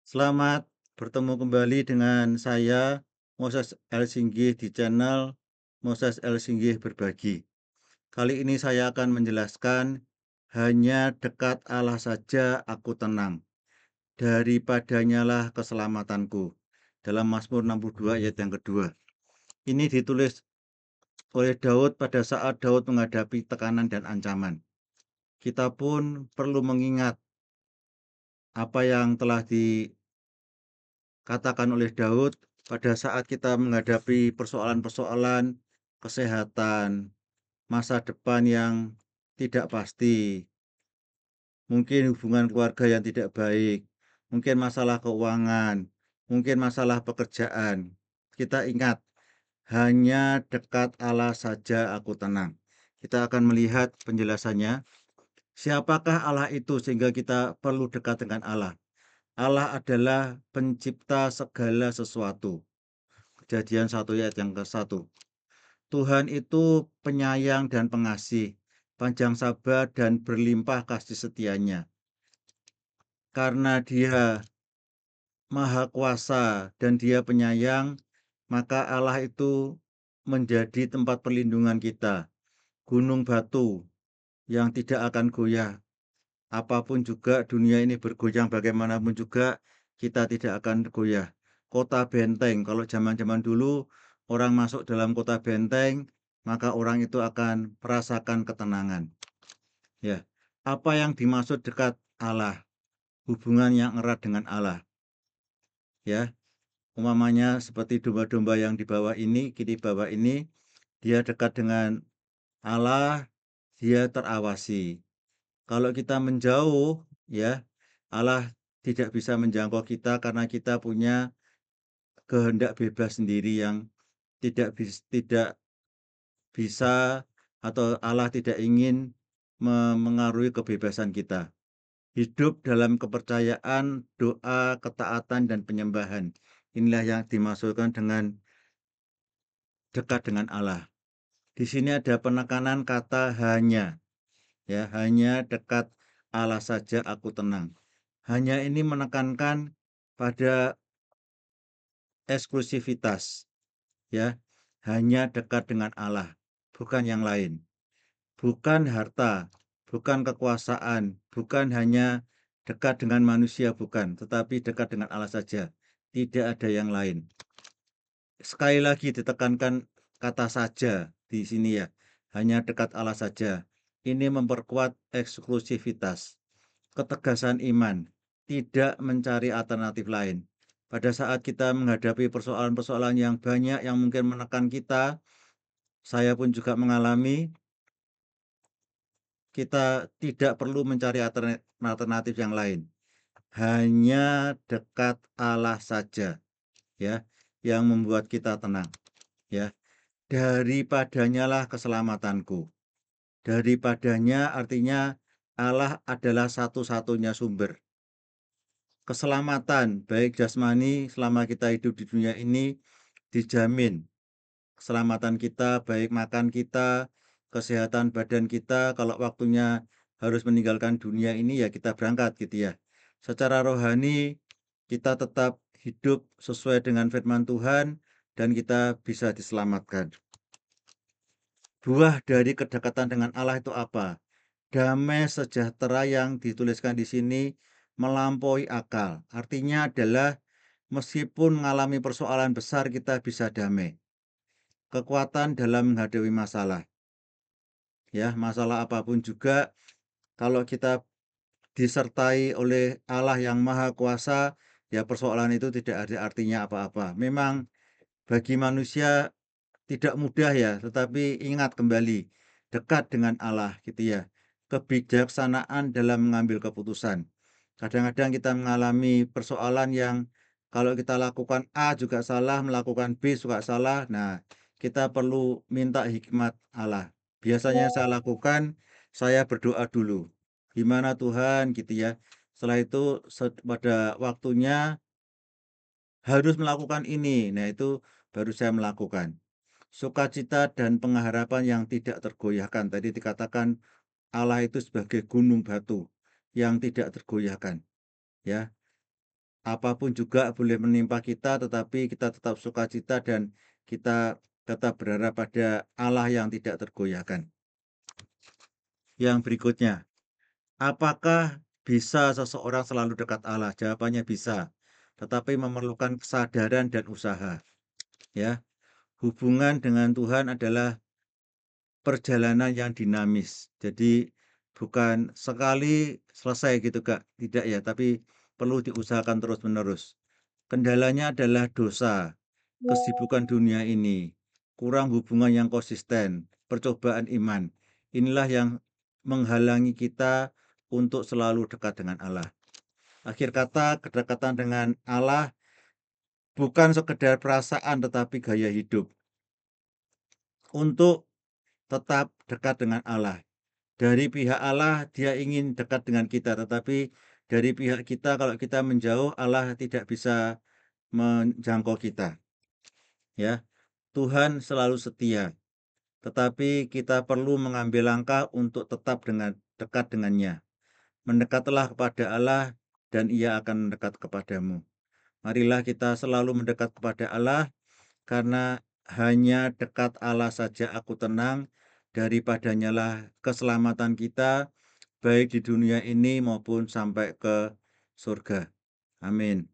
Selamat bertemu kembali dengan saya, Moses El Singgih di channel Moses El Singgih Berbagi. Kali ini saya akan menjelaskan, hanya dekat Allah saja aku tenang, daripadanyalah keselamatanku. Dalam Mazmur 62 ayat yang kedua. Ini ditulis oleh Daud pada saat Daud menghadapi tekanan dan ancaman. Kita pun perlu mengingat apa yang telah katakan oleh Daud pada saat kita menghadapi persoalan-persoalan kesehatan, masa depan yang tidak pasti, mungkin hubungan keluarga yang tidak baik, mungkin masalah keuangan, mungkin masalah pekerjaan. Kita ingat, hanya dekat Allah saja aku tenang. Kita akan melihat penjelasannya. Siapakah Allah itu sehingga kita perlu dekat dengan Allah? Allah adalah pencipta segala sesuatu. Kejadian 1 ayat yang ke-1. Tuhan itu penyayang dan pengasih, panjang sabar dan berlimpah kasih setianya. Karena Dia Maha Kuasa dan Dia penyayang, maka Allah itu menjadi tempat perlindungan kita, gunung batu yang tidak akan goyah. Apapun juga dunia ini bergoyang bagaimanapun juga, kita tidak akan goyah. Kota benteng, kalau zaman-zaman dulu orang masuk dalam kota benteng, maka orang itu akan merasakan ketenangan. Ya, apa yang dimaksud dekat Allah? Hubungan yang erat dengan Allah. Ya, umpamanya seperti domba-domba yang di bawah ini, di bawah ini, dia dekat dengan Allah, dia terawasi. Kalau kita menjauh, ya, Allah tidak bisa menjangkau kita karena kita punya kehendak bebas sendiri yang tidak bisa, atau Allah tidak ingin memengaruhi kebebasan kita. Hidup dalam kepercayaan, doa, ketaatan, dan penyembahan. Inilah yang dimaksudkan dengan dekat dengan Allah. Di sini ada penekanan kata hanya. Ya, hanya dekat Allah saja aku tenang. Hanya ini menekankan pada eksklusivitas, ya. Hanya dekat dengan Allah, bukan yang lain. Bukan harta, bukan kekuasaan, bukan hanya dekat dengan manusia, bukan, tetapi dekat dengan Allah saja. Tidak ada yang lain. Sekali lagi ditekankan kata saja di sini, ya. Hanya dekat Allah saja. Ini memperkuat eksklusivitas, ketegasan iman, tidak mencari alternatif lain. Pada saat kita menghadapi persoalan-persoalan yang banyak yang mungkin menekan kita, saya pun juga mengalami, kita tidak perlu mencari alternatif yang lain. Hanya dekat Allah saja, ya, yang membuat kita tenang, ya. Daripadanyalah keselamatanku. Daripadanya artinya Allah adalah satu-satunya sumber. Keselamatan baik jasmani selama kita hidup di dunia ini dijamin. Keselamatan kita, baik makan kita, kesehatan badan kita, kalau waktunya harus meninggalkan dunia ini, ya kita berangkat gitu, ya. Secara rohani kita tetap hidup sesuai dengan firman Tuhan dan kita bisa diselamatkan. Buah dari kedekatan dengan Allah itu apa? Damai sejahtera yang dituliskan di sini melampaui akal. Artinya adalah meskipun mengalami persoalan besar kita bisa damai. Kekuatan dalam menghadapi masalah. Ya, masalah apapun juga kalau kita disertai oleh Allah yang Maha Kuasa, ya persoalan itu tidak ada artinya apa-apa. Memang bagi manusia tidak mudah, ya, tetapi ingat kembali, dekat dengan Allah gitu, ya. Kebijaksanaan dalam mengambil keputusan. Kadang-kadang kita mengalami persoalan yang kalau kita lakukan A juga salah, melakukan B juga salah. Nah, kita perlu minta hikmat Allah. Biasanya saya lakukan, saya berdoa dulu. Gimana Tuhan gitu, ya. Setelah itu pada waktunya harus melakukan ini. Nah, itu baru saya melakukan. Sukacita dan pengharapan yang tidak tergoyahkan. Tadi dikatakan Allah itu sebagai gunung batu yang tidak tergoyahkan, ya. apapun juga boleh menimpa kita, tetapi kita tetap sukacita dan kita tetap berharap pada Allah yang tidak tergoyahkan. Yang berikutnya, apakah bisa seseorang selalu dekat Allah? Jawabannya bisa, tetapi memerlukan kesadaran dan usaha, ya. Hubungan dengan Tuhan adalah perjalanan yang dinamis. Jadi bukan sekali selesai gitu, Kak, tidak ya, tapi perlu diusahakan terus-menerus. Kendalanya adalah dosa, kesibukan dunia ini, kurang hubungan yang konsisten, percobaan iman. Inilah yang menghalangi kita untuk selalu dekat dengan Allah. Akhir kata, kedekatan dengan Allah bukan sekedar perasaan tetapi gaya hidup. Untuk tetap dekat dengan Allah. Dari pihak Allah, Dia ingin dekat dengan kita, tetapi dari pihak kita kalau kita menjauh, Allah tidak bisa menjangkau kita, ya. Tuhan selalu setia, tetapi kita perlu mengambil langkah untuk tetap dekat dengannya. Mendekatlah kepada Allah dan Ia akan mendekat kepadamu. Marilah kita selalu mendekat kepada Allah, karena hanya dekat Allah saja aku tenang, daripadanya lah keselamatan kita, baik di dunia ini maupun sampai ke surga. Amin.